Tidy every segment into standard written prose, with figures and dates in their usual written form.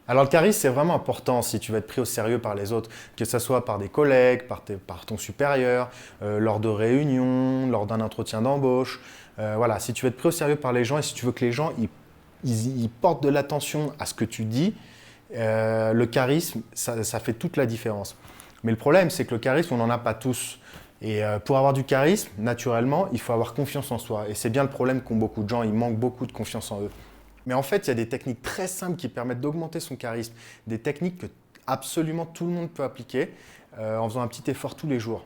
Alors le charisme, c'est vraiment important si tu veux être pris au sérieux par les autres, que ce soit par des collègues, par ton supérieur, lors de réunions, lors d'un entretien d'embauche. Voilà, si tu veux être pris au sérieux par les gens et si tu veux que les gens ils portent de l'attention à ce que tu dis, le charisme, ça fait toute la différence. Mais le problème, c'est que le charisme, on n'en a pas tous. Et pour avoir du charisme, naturellement, il faut avoir confiance en soi. Et c'est bien le problème qu'ont beaucoup de gens, ils manquent beaucoup de confiance en eux. Mais en fait, il y a des techniques très simples qui permettent d'augmenter son charisme, des techniques que absolument tout le monde peut appliquer en faisant un petit effort tous les jours.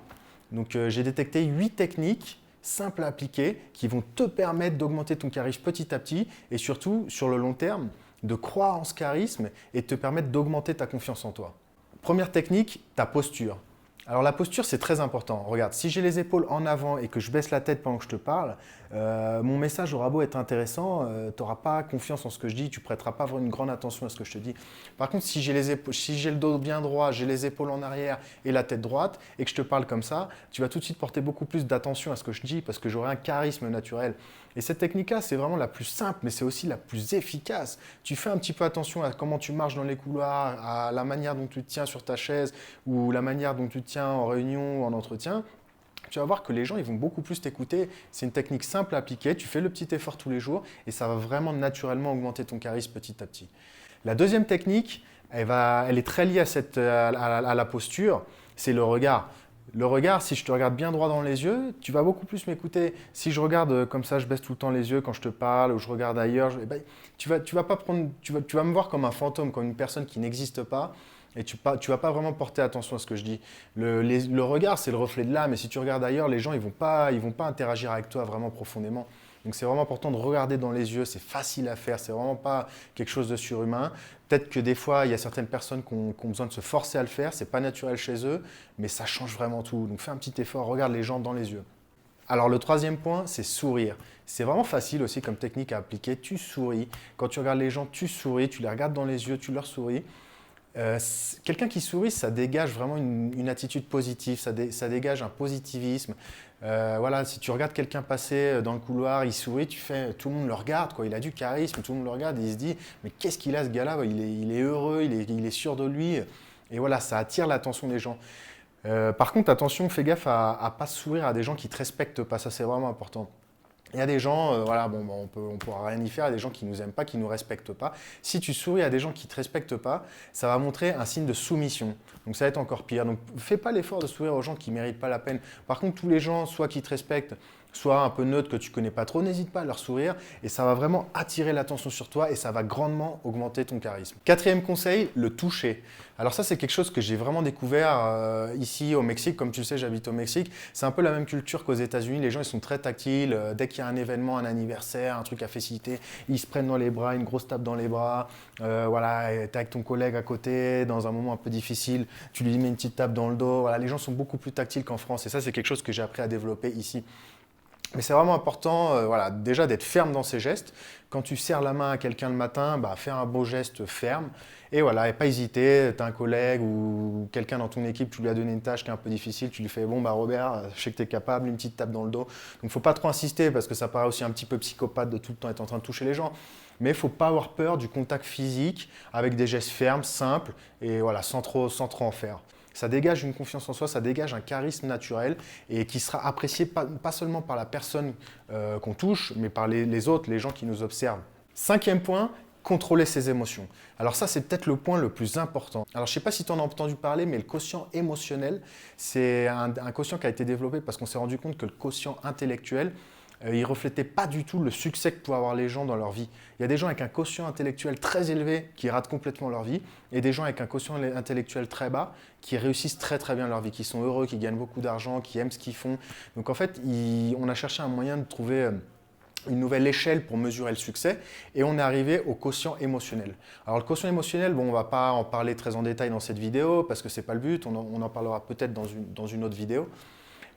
Donc j'ai détecté 8 techniques simples à appliquer qui vont te permettre d'augmenter ton charisme petit à petit et surtout, sur le long terme, de croire en ce charisme et te permettre d'augmenter ta confiance en toi. Première technique, ta posture. Alors la posture, c'est très important. Regarde, si j'ai les épaules en avant et que je baisse la tête pendant que je te parle, mon message aura beau être intéressant, tu n'auras pas confiance en ce que je dis, tu ne prêteras pas une grande attention à ce que je te dis. Par contre, si j'ai le dos bien droit, j'ai les épaules en arrière et la tête droite, et que je te parle comme ça, tu vas tout de suite porter beaucoup plus d'attention à ce que je dis parce que j'aurai un charisme naturel. Et cette technique-là, c'est vraiment la plus simple, mais c'est aussi la plus efficace. Tu fais un petit peu attention à comment tu marches dans les couloirs, à la manière dont tu te tiens sur ta chaise ou la manière dont tu te tiens en réunion ou en entretien. Tu vas voir que les gens ils vont beaucoup plus t'écouter. C'est une technique simple à appliquer, tu fais le petit effort tous les jours et ça va vraiment naturellement augmenter ton charisme petit à petit. La deuxième technique, elle est très liée à la posture, c'est le regard. Le regard, si je te regarde bien droit dans les yeux, tu vas beaucoup plus m'écouter. Si je regarde comme ça, je baisse tout le temps les yeux quand je te parle, ou je regarde ailleurs, tu vas pas prendre, tu vas me voir comme un fantôme, comme une personne qui n'existe pas, et tu vas pas vraiment porter attention à ce que je dis. Le regard, c'est le reflet de l'âme, et si tu regardes ailleurs, les gens, ils vont pas interagir avec toi vraiment profondément. Donc c'est vraiment important de regarder dans les yeux, c'est facile à faire, c'est vraiment pas quelque chose de surhumain. Peut-être que des fois, il y a certaines personnes qui ont besoin de se forcer à le faire, c'est pas naturel chez eux, mais ça change vraiment tout. Donc fais un petit effort, regarde les gens dans les yeux. Alors le troisième point, c'est sourire. C'est vraiment facile aussi comme technique à appliquer. Tu souris. Quand tu regardes les gens, tu souris, tu les regardes dans les yeux, tu leur souris. Quelqu'un qui sourit, ça dégage vraiment une attitude positive, ça dégage un positivisme. Voilà, si tu regardes quelqu'un passer dans le couloir, il sourit, tout le monde le regarde, quoi. Il a du charisme, tout le monde le regarde et il se dit, mais qu'est-ce qu'il a ce gars-là? Il est heureux, il est sûr de lui. Et voilà, ça attire l'attention des gens. Par contre, attention, fais gaffe à ne pas sourire à des gens qui ne te respectent pas, ça c'est vraiment important. Il y a des gens, voilà, bon, on pourra rien y faire, il y a des gens qui nous aiment pas, qui nous respectent pas. Si tu souris à des gens qui te respectent pas, ça va montrer un signe de soumission. Donc ça va être encore pire. Donc fais pas l'effort de sourire aux gens qui méritent pas la peine. Par contre, tous les gens, soit qui te respectent, soit un peu neutres que tu connais pas trop, n'hésite pas à leur sourire et ça va vraiment attirer l'attention sur toi et ça va grandement augmenter ton charisme. Quatrième conseil, le toucher. Alors ça, c'est quelque chose que j'ai vraiment découvert ici au Mexique. Comme tu le sais, j'habite au Mexique. C'est un peu la même culture qu'aux États-Unis. Les gens, ils sont très tactiles. Dès qu'il y a un événement, un anniversaire, un truc à féliciter, ils se prennent dans les bras, une grosse tape dans les bras. Voilà, tu es avec ton collègue à côté, dans un moment un peu difficile, tu lui mets une petite tape dans le dos. Voilà, les gens sont beaucoup plus tactiles qu'en France. Et ça, c'est quelque chose que j'ai appris à développer ici. Mais c'est vraiment important, voilà, déjà d'être ferme dans ses gestes. Quand tu serres la main à quelqu'un le matin, fais un beau geste ferme. Et voilà, et pas hésiter, tu as un collègue ou quelqu'un dans ton équipe, tu lui as donné une tâche qui est un peu difficile, tu lui fais bon Robert, je sais que tu es capable, une petite tape dans le dos. Donc il ne faut pas trop insister parce que ça paraît aussi un petit peu psychopathe de tout le temps être en train de toucher les gens. Mais il ne faut pas avoir peur du contact physique avec des gestes fermes, simples et voilà, sans trop en faire. Ça dégage une confiance en soi, ça dégage un charisme naturel et qui sera apprécié pas seulement par la personne qu'on touche, mais par les autres, les gens qui nous observent. Cinquième point, contrôler ses émotions. Alors ça, c'est peut-être le point le plus important. Alors je ne sais pas si tu en as entendu parler, mais le quotient émotionnel, c'est un quotient qui a été développé parce qu'on s'est rendu compte que le quotient intellectuel, il ne reflétait pas du tout le succès que pouvaient avoir les gens dans leur vie. Il y a des gens avec un quotient intellectuel très élevé qui ratent complètement leur vie et des gens avec un quotient intellectuel très bas qui réussissent très très bien leur vie, qui sont heureux, qui gagnent beaucoup d'argent, qui aiment ce qu'ils font. Donc en fait, on a cherché un moyen de trouver une nouvelle échelle pour mesurer le succès et on est arrivé au quotient émotionnel. Alors le quotient émotionnel, bon, on ne va pas en parler très en détail dans cette vidéo parce que ce n'est pas le but, on en parlera peut-être dans une autre vidéo.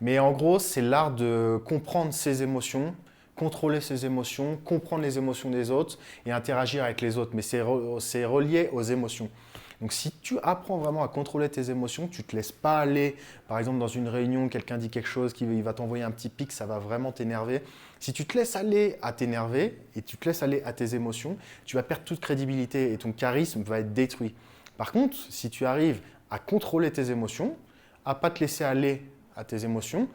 Mais en gros, c'est l'art de comprendre ses émotions, contrôler ses émotions, comprendre les émotions des autres et interagir avec les autres. Mais c'est relié aux émotions. Donc si tu apprends vraiment à contrôler tes émotions, tu ne te laisses pas aller, par exemple dans une réunion, quelqu'un dit quelque chose, il va t'envoyer un petit pic, ça va vraiment t'énerver. Si tu te laisses aller à t'énerver et tu te laisses aller à tes émotions, tu vas perdre toute crédibilité et ton charisme va être détruit. Par contre, si tu arrives à contrôler tes émotions, à ne pas te laisser aller à tes émotions,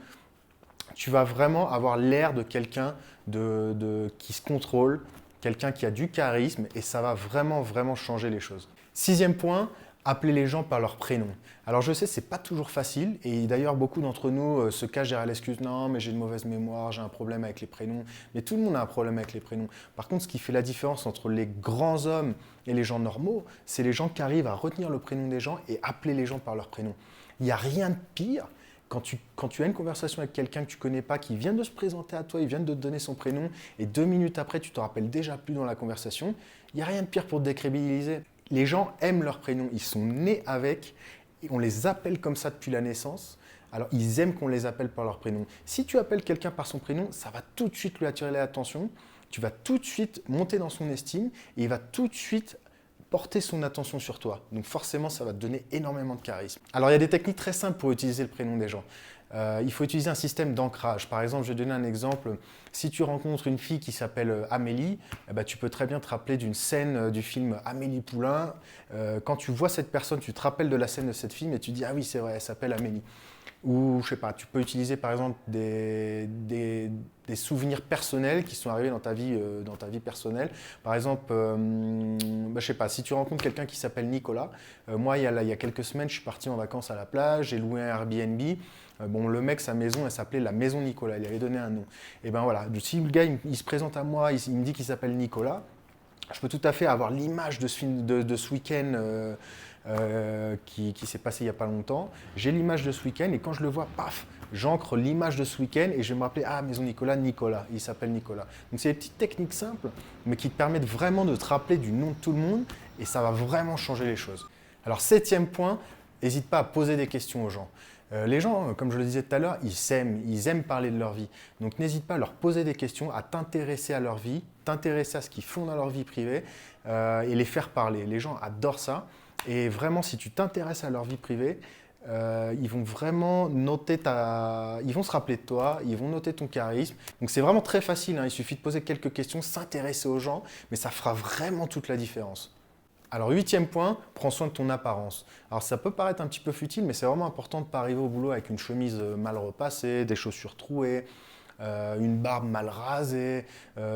tu vas vraiment avoir l'air de quelqu'un qui se contrôle, quelqu'un qui a du charisme et ça va vraiment, vraiment changer les choses. 6e point, appeler les gens par leur prénom. Alors je sais, ce n'est pas toujours facile et d'ailleurs beaucoup d'entre nous se cachent derrière l'excuse « non, mais j'ai une mauvaise mémoire, j'ai un problème avec les prénoms ». Mais tout le monde a un problème avec les prénoms. Par contre, ce qui fait la différence entre les grands hommes et les gens normaux, c'est les gens qui arrivent à retenir le prénom des gens et appeler les gens par leur prénom. Il n'y a rien de pire quand tu as une conversation avec quelqu'un que tu ne connais pas, qui vient de se présenter à toi, il vient de te donner son prénom, et 2 minutes après, tu ne te rappelles déjà plus dans la conversation, il n'y a rien de pire pour te décrédibiliser. Les gens aiment leur prénom, ils sont nés avec, et on les appelle comme ça depuis la naissance, alors ils aiment qu'on les appelle par leur prénom. Si tu appelles quelqu'un par son prénom, ça va tout de suite lui attirer l'attention, tu vas tout de suite monter dans son estime, et il va tout de suite porter son attention sur toi. Donc forcément, ça va te donner énormément de charisme. Alors, il y a des techniques très simples pour utiliser le prénom des gens. Il faut utiliser un système d'ancrage. Par exemple, je vais donner un exemple. Si tu rencontres une fille qui s'appelle Amélie, tu peux très bien te rappeler d'une scène du film Amélie Poulain. Quand tu vois cette personne, tu te rappelles de la scène de cette film et tu dis « Ah oui, c'est vrai, elle s'appelle Amélie ». Ou, je sais pas, tu peux utiliser par exemple des souvenirs personnels qui sont arrivés dans ta vie personnelle. Par exemple, je sais pas, si tu rencontres quelqu'un qui s'appelle Nicolas, moi il y a quelques semaines, je suis parti en vacances à la plage, j'ai loué un Airbnb. Bon, le mec, sa maison, elle s'appelait la maison Nicolas, il avait donné un nom. Et ben voilà, si le gars il se présente à moi, il me dit qu'il s'appelle Nicolas, je peux tout à fait avoir l'image de ce week-end qui s'est passé il n'y a pas longtemps. J'ai l'image de ce week-end et quand je le vois, paf, j'ancre l'image de ce week-end et je vais me rappeler, ah, maison Nicolas, il s'appelle Nicolas. Donc c'est des petites techniques simples, mais qui te permettent vraiment de te rappeler du nom de tout le monde et ça va vraiment changer les choses. Alors 7e point, n'hésite pas à poser des questions aux gens. Les gens, comme je le disais tout à l'heure, ils aiment parler de leur vie. Donc n'hésite pas à leur poser des questions, à t'intéresser à leur vie, t'intéresser à ce qu'ils font dans leur vie privée et les faire parler. Les gens adorent ça. Et vraiment, si tu t'intéresses à leur vie privée, ils vont vraiment ils vont se rappeler de toi, ils vont noter ton charisme. Donc c'est vraiment très facile, hein. Il suffit de poser quelques questions, s'intéresser aux gens, mais ça fera vraiment toute la différence. Alors 8e point, prends soin de ton apparence. Alors ça peut paraître un petit peu futile, mais c'est vraiment important de ne pas arriver au boulot avec une chemise mal repassée, des chaussures trouées, une barbe mal rasée,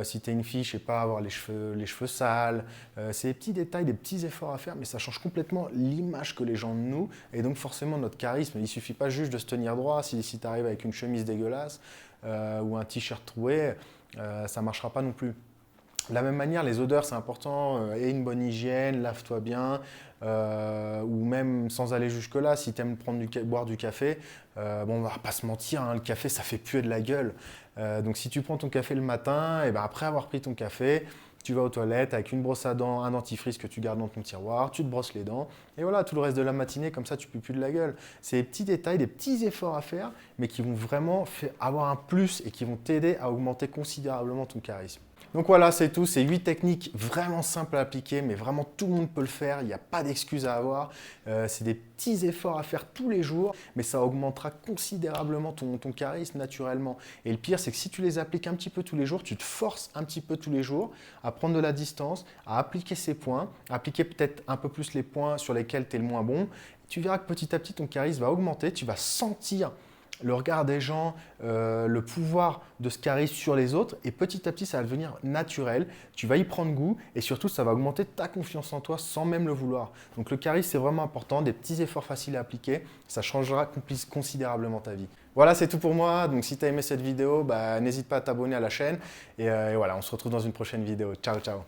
si tu es une fille, je sais pas, avoir les cheveux sales. C'est des petits détails, des petits efforts à faire, mais ça change complètement l'image que les gens de nous et donc forcément notre charisme. Il ne suffit pas juste de se tenir droit. Si tu arrives avec une chemise dégueulasse ou un t-shirt troué, ça ne marchera pas non plus. De la même manière, les odeurs, c'est important, et une bonne hygiène, lave-toi bien, ou même sans aller jusque-là, si tu aimes boire du café, bon, on va pas se mentir, hein, le café, ça fait puer de la gueule. Donc si tu prends ton café le matin, et ben après avoir pris ton café, tu vas aux toilettes avec une brosse à dents, un dentifrice que tu gardes dans ton tiroir, tu te brosses les dents, et voilà, tout le reste de la matinée, comme ça, tu ne pues plus de la gueule. C'est des petits détails, des petits efforts à faire, mais qui vont vraiment avoir un plus et qui vont t'aider à augmenter considérablement ton charisme. Donc voilà, c'est tout. C'est 8 techniques vraiment simples à appliquer, mais vraiment tout le monde peut le faire. Il n'y a pas d'excuse à avoir. C'est des petits efforts à faire tous les jours, mais ça augmentera considérablement ton charisme naturellement. Et le pire, c'est que si tu les appliques un petit peu tous les jours, tu te forces un petit peu tous les jours à prendre de la distance, à appliquer ces points, à appliquer peut-être un peu plus les points sur lesquels tu es le moins bon. Tu verras que petit à petit, ton charisme va augmenter. Tu vas sentir le regard des gens, le pouvoir de ce charisme sur les autres et petit à petit ça va devenir naturel, tu vas y prendre goût et surtout ça va augmenter ta confiance en toi sans même le vouloir. Donc le charisme c'est vraiment important, des petits efforts faciles à appliquer, ça changera considérablement ta vie. Voilà, c'est tout pour moi, donc si tu as aimé cette vidéo, n'hésite pas à t'abonner à la chaîne et voilà, on se retrouve dans une prochaine vidéo. Ciao, ciao.